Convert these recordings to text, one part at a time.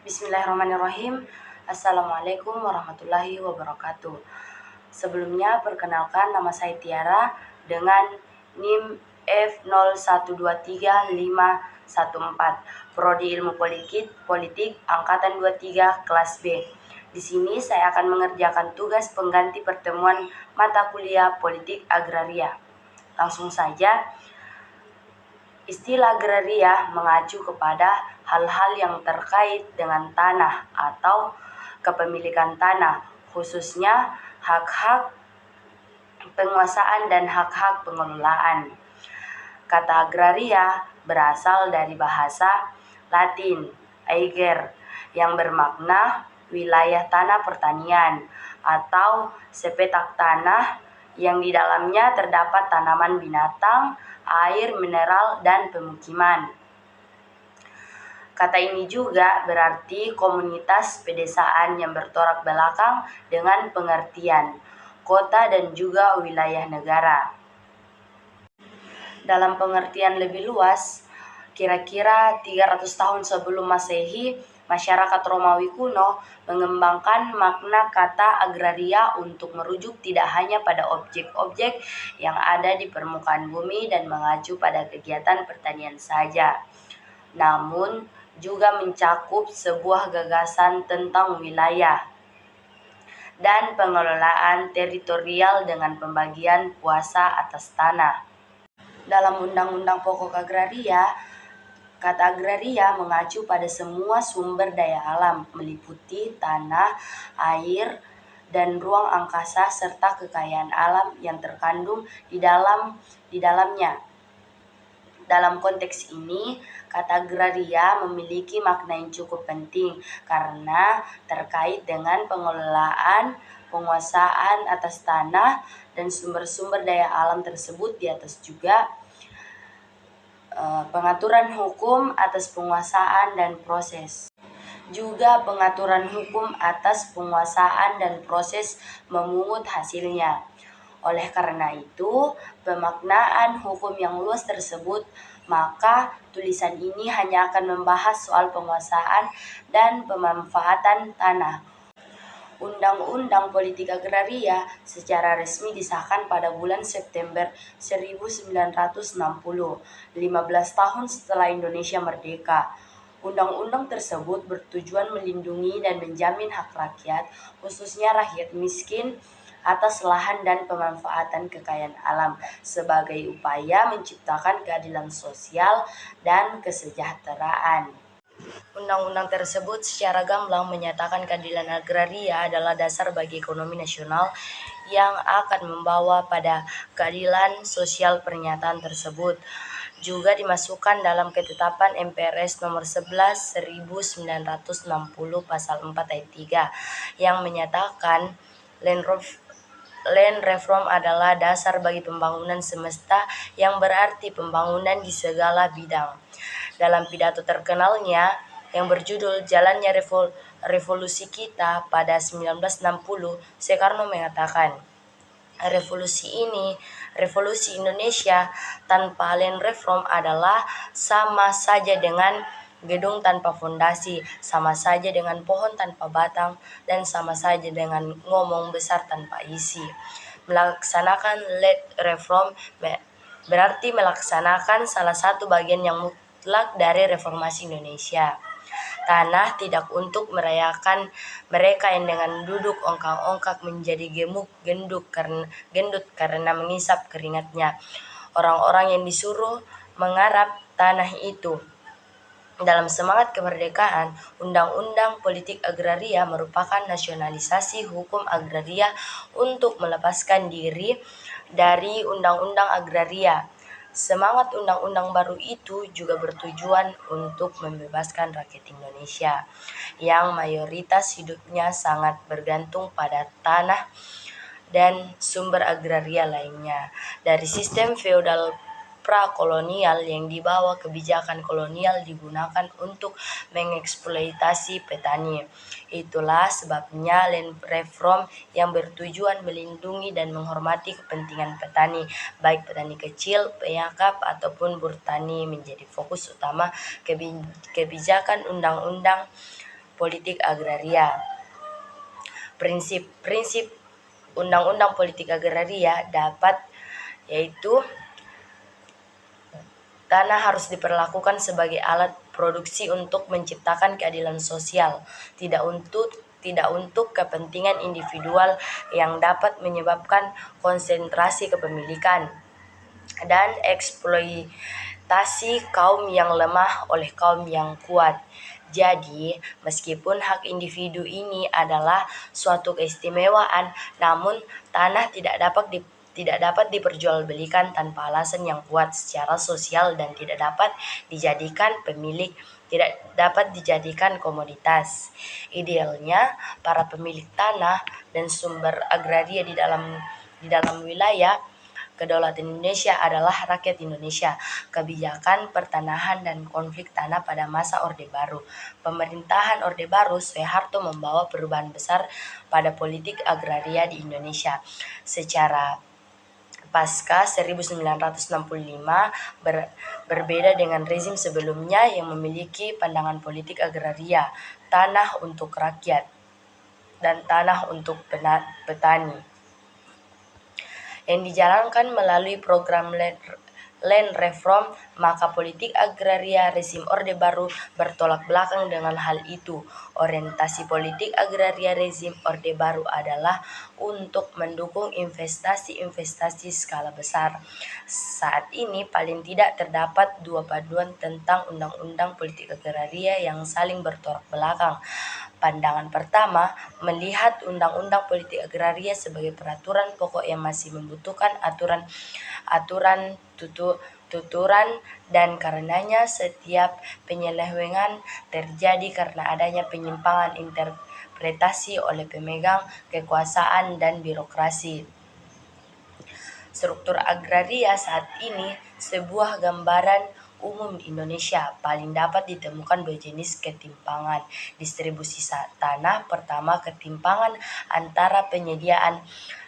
Bismillahirrahmanirrahim. Assalamualaikum warahmatullahi wabarakatuh. Sebelumnya, perkenalkan nama saya Tiara dengan NIM F0123514, Prodi Ilmu Politik Angkatan 23 kelas B. Di sini saya akan mengerjakan tugas pengganti pertemuan mata kuliah Politik Agraria. Langsung saja. Istilah agraria mengacu kepada hal-hal yang terkait dengan tanah atau kepemilikan tanah, khususnya hak-hak penguasaan dan hak-hak pengelolaan. Kata agraria berasal dari bahasa Latin ager yang bermakna wilayah tanah pertanian atau sepetak tanah yang di dalamnya terdapat tanaman binatang, air, mineral, dan pemukiman. Kata ini juga berarti komunitas pedesaan yang bertolak belakang dengan pengertian kota dan juga wilayah negara. Dalam pengertian lebih luas, kira-kira 300 tahun sebelum Masehi, masyarakat Romawi kuno mengembangkan makna kata agraria untuk merujuk tidak hanya pada objek-objek yang ada di permukaan bumi dan mengacu pada kegiatan pertanian saja, namun juga mencakup sebuah gagasan tentang wilayah dan pengelolaan teritorial dengan pembagian kuasa atas tanah. Dalam Undang-Undang Pokok Agraria, kata agraria mengacu pada semua sumber daya alam, meliputi tanah, air, dan ruang angkasa serta kekayaan alam yang terkandung di dalamnya. Dalam konteks ini, kata agraria memiliki makna yang cukup penting karena terkait dengan pengelolaan, penguasaan atas tanah dan sumber-sumber daya alam tersebut, di atas juga pengaturan hukum atas penguasaan dan proses. Juga pengaturan hukum atas penguasaan dan proses memungut hasilnya. Oleh karena itu, pemaknaan hukum yang luas tersebut, maka tulisan ini hanya akan membahas soal penguasaan dan pemanfaatan tanah. Undang-Undang Politik Agraria secara resmi disahkan pada bulan September 1960, 15 tahun setelah Indonesia merdeka. Undang-undang tersebut bertujuan melindungi dan menjamin hak rakyat, khususnya rakyat miskin, atas lahan dan pemanfaatan kekayaan alam sebagai upaya menciptakan keadilan sosial dan kesejahteraan. Undang-undang tersebut secara gamblang menyatakan keadilan agraria adalah dasar bagi ekonomi nasional yang akan membawa pada keadilan sosial. Pernyataan tersebut juga dimasukkan dalam ketetapan MPRS nomor 11 1960 pasal 4 ayat 3 yang menyatakan land reform adalah dasar bagi pembangunan semesta yang berarti pembangunan di segala bidang. Dalam pidato terkenalnya yang berjudul Jalannya Revolusi Kita pada 1960, Soekarno mengatakan, revolusi Indonesia tanpa land reform adalah sama saja dengan gedung tanpa fondasi, sama saja dengan pohon tanpa batang, dan sama saja dengan ngomong besar tanpa isi. Melaksanakan land reform berarti melaksanakan salah satu bagian yang mutlak dari reformasi Indonesia. Tanah tidak untuk merayakan mereka yang dengan duduk ongkang-ongkak menjadi gendut karena mengisap keringatnya. Orang-orang yang disuruh menggarap tanah itu. Dalam semangat kemerdekaan, Undang-Undang Politik Agraria merupakan nasionalisasi hukum agraria untuk melepaskan diri dari Undang-Undang Agraria. Semangat undang-undang baru itu juga bertujuan untuk membebaskan rakyat Indonesia yang mayoritas hidupnya sangat bergantung pada tanah dan sumber agraria lainnya dari sistem feodal prakolonial yang di bawah kebijakan kolonial digunakan untuk mengeksploitasi petani. Itulah sebabnya land reform yang bertujuan melindungi dan menghormati kepentingan petani, baik petani kecil, penyangkap, ataupun bertani menjadi fokus utama kebijakan undang-undang politik agraria. Prinsip-prinsip Undang-Undang Politik Agraria dapat yaitu tanah harus diperlakukan sebagai alat produksi untuk menciptakan keadilan sosial, tidak untuk kepentingan individual yang dapat menyebabkan konsentrasi kepemilikan dan eksploitasi kaum yang lemah oleh kaum yang kuat. Jadi, meskipun hak individu ini adalah suatu keistimewaan, namun tanah tidak dapat diperjualbelikan tanpa alasan yang kuat secara sosial dan tidak dapat dijadikan komoditas. Idealnya, para pemilik tanah dan sumber agraria di dalam wilayah kedaulatan Indonesia adalah rakyat Indonesia. Kebijakan pertanahan dan konflik tanah pada masa Orde Baru. Pemerintahan Orde Baru Soeharto membawa perubahan besar pada politik agraria di Indonesia. Secara pasca 1965 berbeda dengan rezim sebelumnya yang memiliki pandangan politik agraria, tanah untuk rakyat dan tanah untuk petani, yang dijalankan melalui program land reform, maka politik agraria rezim Orde Baru bertolak belakang dengan hal itu. Orientasi politik agraria rezim Orde Baru adalah untuk mendukung investasi skala besar. Saat ini paling tidak terdapat dua paduan tentang undang-undang politik agraria yang saling bertolak belakang. Pandangan pertama, melihat undang-undang politik agraria sebagai peraturan pokok yang masih membutuhkan tuturan dan karenanya setiap penyelewengan terjadi karena adanya penyimpangan interpretasi oleh pemegang kekuasaan dan birokrasi. Struktur agraria saat ini sebuah gambaran umum di Indonesia. Paling dapat ditemukan dua jenis ketimpangan distribusi tanah. Pertama, ketimpangan antara penyediaan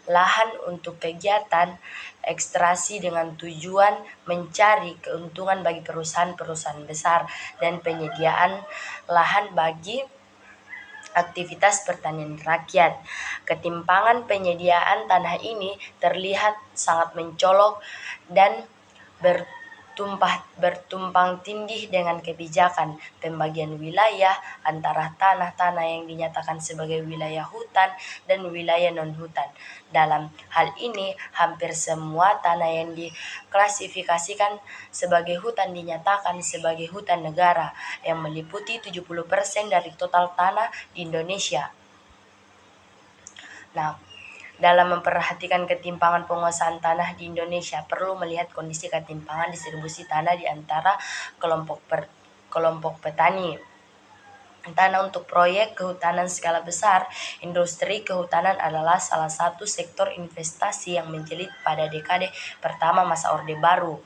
lahan untuk kegiatan ekstraksi dengan tujuan mencari keuntungan bagi perusahaan-perusahaan besar dan penyediaan lahan bagi aktivitas pertanian rakyat. Ketimpangan penyediaan tanah ini terlihat sangat mencolok dan bertumpang tindih dengan kebijakan pembagian wilayah antara tanah-tanah yang dinyatakan sebagai wilayah hutan dan wilayah non-hutan. Dalam hal ini, hampir semua tanah yang diklasifikasikan sebagai hutan dinyatakan sebagai hutan negara yang meliputi 70% dari total tanah di Indonesia. Dalam memperhatikan ketimpangan penguasaan tanah di Indonesia, perlu melihat kondisi ketimpangan distribusi tanah di antara kelompok petani. Tanah untuk proyek kehutanan skala besar. Industri kehutanan adalah salah satu sektor investasi yang menjelit pada dekade pertama masa Orde Baru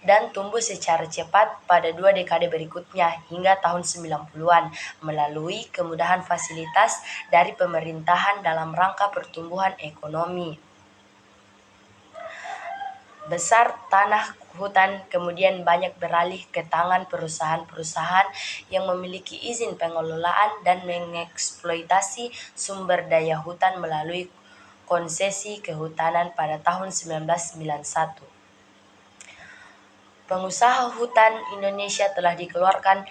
dan tumbuh secara cepat pada dua dekade berikutnya hingga tahun 90-an melalui kemudahan fasilitas dari pemerintahan dalam rangka pertumbuhan ekonomi besar. Tanah hutan kemudian banyak beralih ke tangan perusahaan-perusahaan yang memiliki izin pengelolaan dan mengeksploitasi sumber daya hutan melalui konsesi kehutanan pada tahun 1991. Pengusaha hutan Indonesia telah dikeluarkan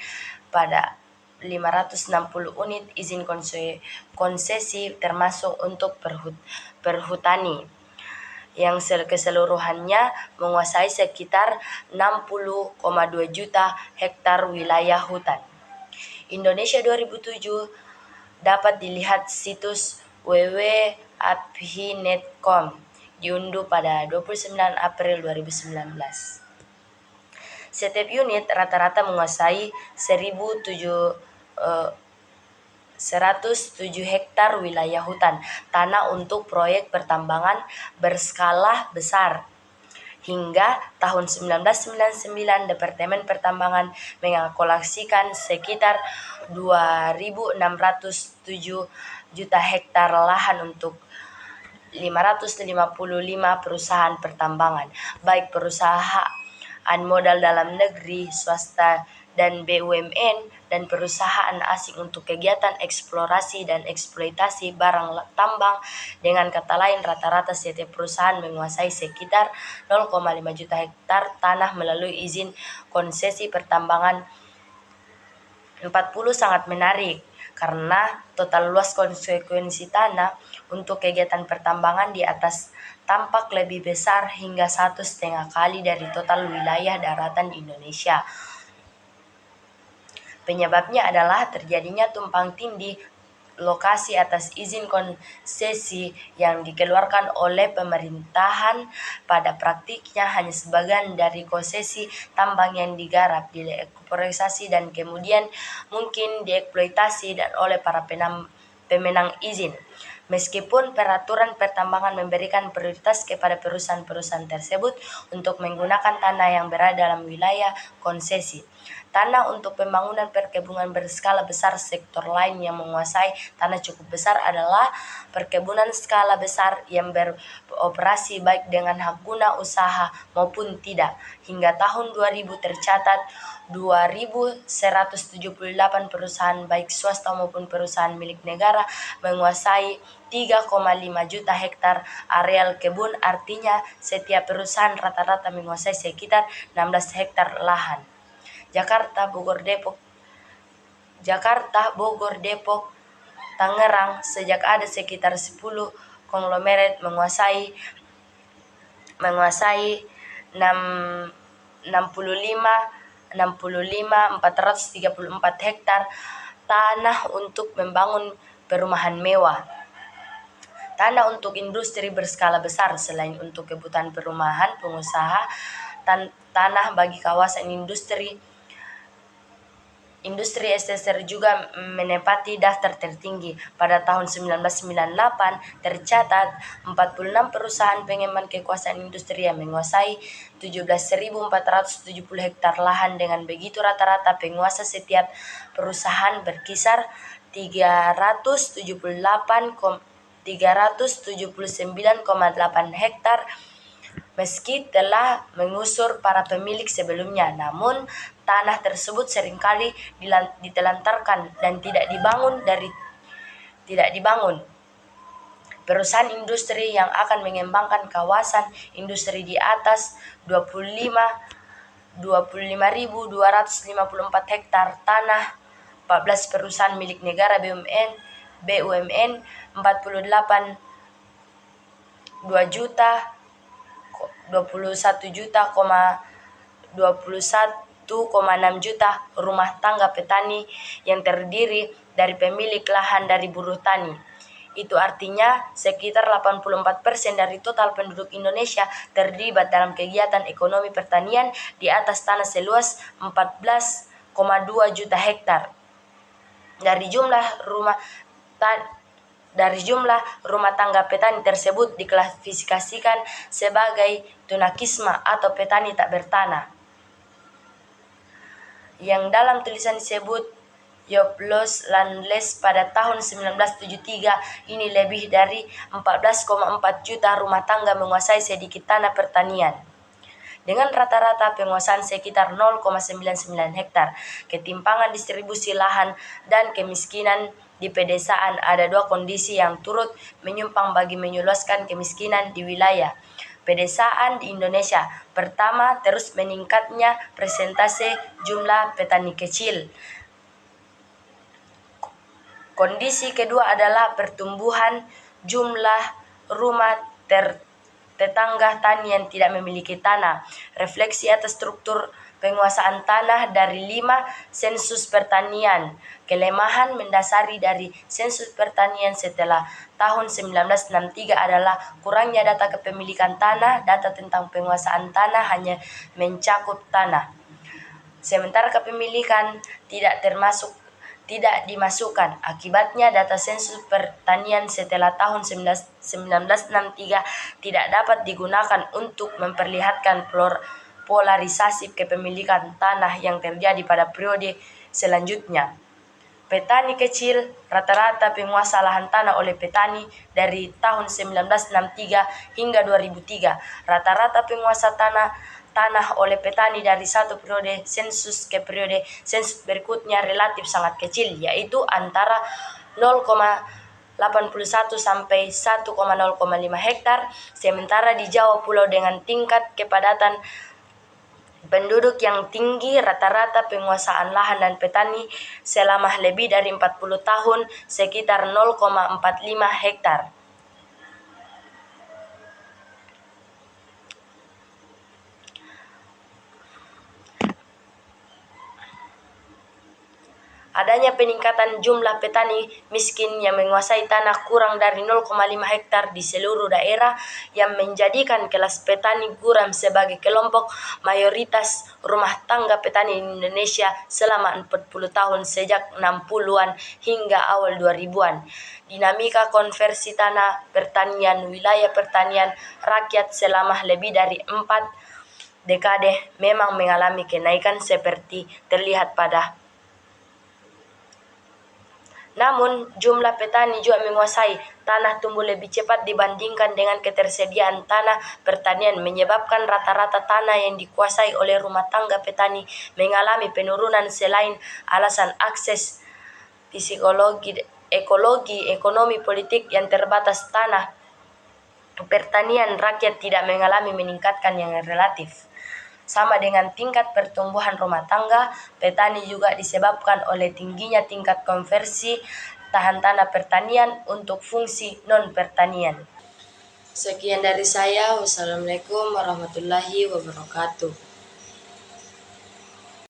pada 560 unit izin konsesi termasuk untuk perhutani yang keseluruhannya menguasai sekitar 60,2 juta hektar wilayah hutan. Indonesia 2007 dapat dilihat situs www.aphi.net.com diunduh pada 29 April 2019. Setiap unit rata-rata menguasai 107 hektar wilayah hutan, tanah untuk proyek pertambangan berskala besar. Hingga tahun 1999, Departemen Pertambangan mengalokasikan sekitar 2.607 juta hektar lahan untuk 555 perusahaan pertambangan, baik perusahaan modal dalam negeri, swasta dan BUMN dan perusahaan asing untuk kegiatan eksplorasi dan eksploitasi barang tambang. Dengan kata lain, rata-rata setiap perusahaan menguasai sekitar 0,5 juta hektar tanah melalui izin konsesi pertambangan. 40 sangat menarik karena total luas konsekuensi tanah untuk kegiatan pertambangan di atas tampak lebih besar hingga 1,5 kali dari total wilayah daratan di Indonesia. Penyebabnya adalah terjadinya tumpang tindih lokasi atas izin konsesi yang dikeluarkan oleh pemerintahan. Pada praktiknya hanya sebagian dari konsesi tambang yang digarap, dieksploitasi dan kemudian mungkin dieksploitasi dan oleh para pemenang izin. Meskipun peraturan pertambangan memberikan prioritas kepada perusahaan-perusahaan tersebut untuk menggunakan tanah yang berada dalam wilayah konsesi. Tanah untuk pembangunan perkebunan berskala besar. Sektor lain yang menguasai tanah cukup besar adalah perkebunan skala besar yang beroperasi baik dengan hak guna usaha maupun tidak. Hingga tahun 2000 tercatat 2.178 perusahaan baik swasta maupun perusahaan milik negara menguasai 3,5 juta hektar areal kebun. Artinya setiap perusahaan rata-rata menguasai sekitar 16 hektar lahan. Jakarta, Bogor, Depok, Tangerang sejak ada sekitar 10 konglomerat menguasai 434 hektar tanah untuk membangun perumahan mewah. Tanah untuk industri berskala besar. Selain untuk kebutuhan perumahan, pengusaha tanah bagi kawasan industri SSR juga menempati daftar tertinggi. Pada tahun 1998 tercatat 46 perusahaan pengembang kekuasaan industri yang menguasai 17.470 hektar lahan. Dengan begitu rata-rata penguasa setiap perusahaan berkisar 379,8 hektar. Meski telah mengusur para pemilik sebelumnya, namun tanah tersebut seringkali ditelantarkan dan tidak dibangun. Perusahaan industri yang akan mengembangkan kawasan industri di atas 25.254 hektar tanah. 14 perusahaan milik negara BUMN 21,6 juta rumah tangga petani yang terdiri dari pemilik lahan dari buruh tani. Itu artinya sekitar 84% dari total penduduk Indonesia terlibat dalam kegiatan ekonomi pertanian di atas tanah seluas 14,2 juta hektar. Dari jumlah rumah tangga petani tersebut diklasifikasikan sebagai tunakisma atau petani tak bertanah, yang dalam tulisan disebut Jobless Landless pada tahun 1973. Ini lebih dari 14,4 juta rumah tangga menguasai sedikit tanah pertanian, dengan rata-rata penguasaan sekitar 0,99 hektar. Ketimpangan distribusi lahan dan kemiskinan di pedesaan. Ada dua kondisi yang turut menyumbang bagi meluaskan kemiskinan di wilayah pedesaan di Indonesia. Pertama, terus meningkatnya persentase jumlah petani kecil. Kondisi kedua adalah pertumbuhan jumlah rumah tetangga tani yang tidak memiliki tanah. Refleksi atas struktur penguasaan tanah dari 5 sensus pertanian. Kelemahan mendasari dari sensus pertanian setelah tahun 1963 adalah kurangnya data kepemilikan tanah. Data tentang penguasaan tanah hanya mencakup tanah, sementara kepemilikan tidak dimasukkan. Akibatnya data sensus pertanian setelah tahun 1963 tidak dapat digunakan untuk memperlihatkan polarisasi kepemilikan tanah yang terjadi pada periode selanjutnya. Petani kecil, rata-rata penguasa lahan tanah oleh petani dari tahun 1963 hingga 2003. Rata-rata penguasa tanah tanah oleh petani dari satu periode sensus ke periode sensus berikutnya relatif sangat kecil, yaitu antara 0,81 sampai 1,05 hektar, sementara di Jawa Pulau dengan tingkat kepadatan penduduk yang tinggi, rata-rata penguasaan lahan dan petani selama lebih dari 40 tahun sekitar 0,45 hektar. Adanya peningkatan jumlah petani miskin yang menguasai tanah kurang dari 0,5 hektar di seluruh daerah yang menjadikan kelas petani guram sebagai kelompok mayoritas rumah tangga petani Indonesia selama 40 tahun sejak 60-an hingga awal 2000-an. Dinamika konversi tanah pertanian wilayah pertanian rakyat selama lebih dari 4 dekade memang mengalami kenaikan seperti terlihat pada. Namun, jumlah petani juga menguasai tanah tumbuh lebih cepat dibandingkan dengan ketersediaan tanah pertanian, menyebabkan rata-rata tanah yang dikuasai oleh rumah tangga petani mengalami penurunan selain alasan akses psikologi, ekologi, ekonomi, politik yang terbatas. Tanah pertanian rakyat tidak mengalami meningkatkan yang relatif. Sama dengan tingkat pertumbuhan rumah tangga, petani juga disebabkan oleh tingginya tingkat konversi tahan tanah pertanian untuk fungsi non-pertanian. Sekian dari saya. Wassalamualaikum warahmatullahi wabarakatuh.